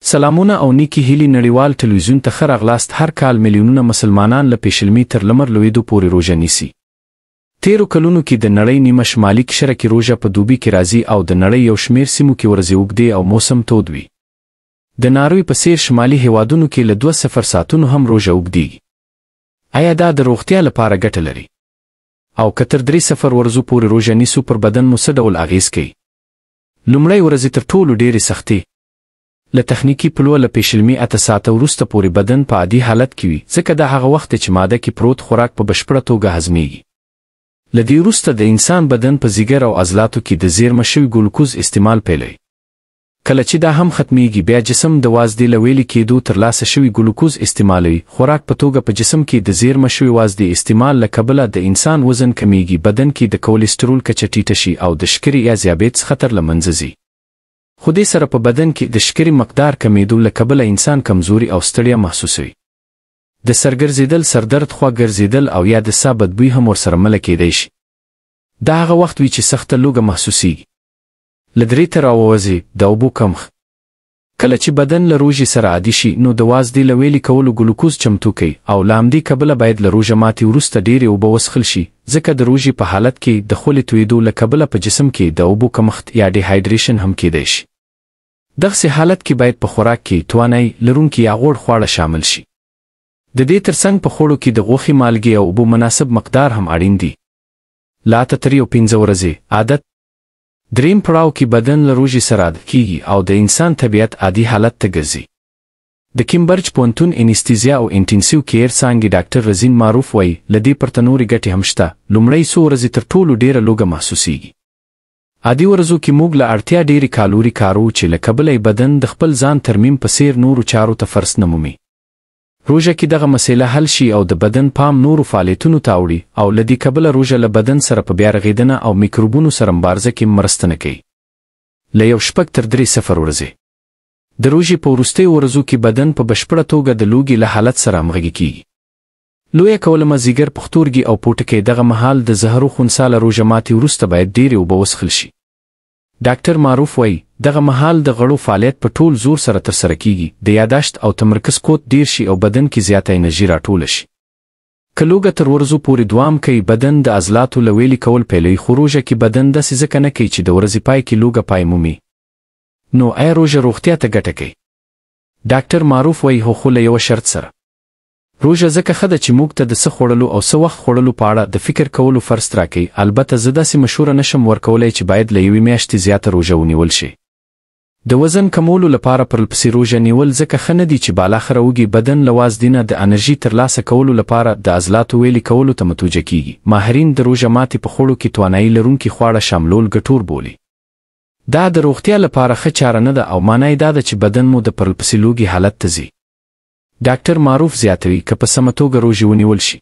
سلامونه او نیکی هیلی نړیوال ټلویزیون ته ښه راغلاست. هر کال میلیونونه مسلمانان له پیشلمي تر لمر لوېدو پورې روژه نیسي. تیرو کلونو کې د نړۍ نیمه شمالي قشره کې روژه په دوبي کې راځي او د نړۍ یو شمېر سیمو کې ورځې اوږدې او موسم تود وي. د ناروی په څېر شمالي هیوادونو کې له 2 ساعتونو هم روژه اوږدېږي. آیا دا د روغتیا لپاره ګټه لري؟ او که تر 3 ورځو پورې روژه نیسو پر بدن مو څه ډول اغېز کوي؟ لومړۍ ورځې تر ټولو ډېرې سختې. له تخنیکي پلوه له پیشلمي 8 ساعته وروسته پورې بدن په عادي حالت کې وي، ځکه دا هغه وخت چې ماده کې پروت خوراک په بشپړه توګه هضمېږي. له دې وروسته د انسان بدن په ځیګر او عضلاتو کې د زیرمه شوي ګلوکوز استعمال پیلوي. کله چې دا هم ختمیږي، بیا جسم د وازدې له ویلې کېدو ترلاسه شوي ګلوکوز استعمالوي. خوراک په توګه په جسم کې د زیرمه شوي وازدې استعمال له کبله د انسان وزن کمیږي، بدن کې د کولیسټرول کچه ټیټه شي او د شکرې یا ذیابیطس خطر له منځه ځي. خو دې سره په بدن کې د شکرې مقدار کمیدو له کبله انسان کمزوري او ستړیا محسوسوي. د سر ګرځېدل، سردرد، خوا ګرځېدل او یا د ساه بدبوی هم ورسره مله کېدی شي. دا هغه وخت وي چې سخته لوږه محسوسیږي. له 3 ته راووځي. د اوبو کمښت. کله چې بدن له روژې سره عادي شي، نو د وازدې له ویلې کولو ګلوکوز چمتو کوي او له همدې کبله باید له روژه ماتې وروسته ډېرې اوبه وڅښل شي، ځکه د روژې په حالت کې د خولې تویېدو له کبله په جسم کې د اوبو کمښت یا ډیهایډریشن هم کېدی شي. دغسې حالت کې باید په خوراک کې توانایي لرونکي یا غوړ خواړه شامل شي. د دې ترڅنګ په خوړو کې د غوښې، مالګې او اوبو مناسب مقدار هم اړین دي. له 8 تر 15 ورځې عادت. دریم پړاو کې بدن له روژې سره عادت کېږي او د انسان طبیعت عادي حالت ته ګرځي. د کیمبرج پوهنتون انستیزیا او انټنسیو کیر څانګې ډاکټر رزین معروف وایي، له دې پرته نورې ګټې هم شته. لومړی 100 ورځې تر ټولو ډېره لوږه محسوسیږي. عادي ورځو کې موږ له اړتیا ډېرې کالوري کاروو چې له کبله یې بدن د خپل ځان ترمیم په څېر نورو چارو ته فرصت نه مومي. روژه کې دغه مسئله حل شي او د بدن پام نورو فعالیتونو ته اوړي او له دې کبله روژه له بدن سره په بیا رغېدنه او میکروبونو سره مبارزه کې مرسته نه کوي. له 1 تر 3 ورځې. د روژې په وروستیو ورځو کې بدن په بشپړه توګه د لوږې له حالت سره همغږي کېږي. لویه کولمه، ځیګر، پښتورګي او پوټکی دغه مهال د زهرو خنثی له روژه ماتې وروسته باید ډېرې اوبه وڅښل شي. ډاکټر معروف وایي، دغه مهال د غړو فعالیت په ټول زور سره ترسره کېږي، د یاداشت او تمرکز قوت ډېر شي او بدن کې زیاته انرژي راټوله شي. که لوږه تر ورځو پورې دوام کوي، بدن د عضلاتو له ویلې کول پیلوي، خو روژه کې بدن داسې ځکه نه کوي چې د ورځې پای کې لوږه پای مومي. نو آیا روژه روغتیا ته ګټه کوي؟ ډاکټر معروف وایي، هو، خو له یوه شرط سره. روژه ځکه ښه ده چې موږ ته د څه خوړلو او څه وخت خوړلو په اړه د فکر کولو فرصت راکوي. البته زه داسې مشوره نشم ورکولی چې باید له 1 میاشتې زیاته روژه ونیول شي. د وزن کمولو لپاره پرلپسې روژه نیول ځکه ښه نه دي چې بالاخره وږي بدن له وازدې نه د انرژي ترلاسه کولو لپاره د عضلاتو ویلې کولو ته متوجه کېږي. ماهرین د روژه ماتې په خوړو کې توانایي لرونکي خواړه شاملول ګټور بولي. دا د روغتیا لپاره ښه چاره نه ده او معنی دا ده چې بدن مو د پرلپسې لوږې حالت ته ځي. ډاکټر معروف زیاتوي، که په سمه توګه روژې ونیول شي،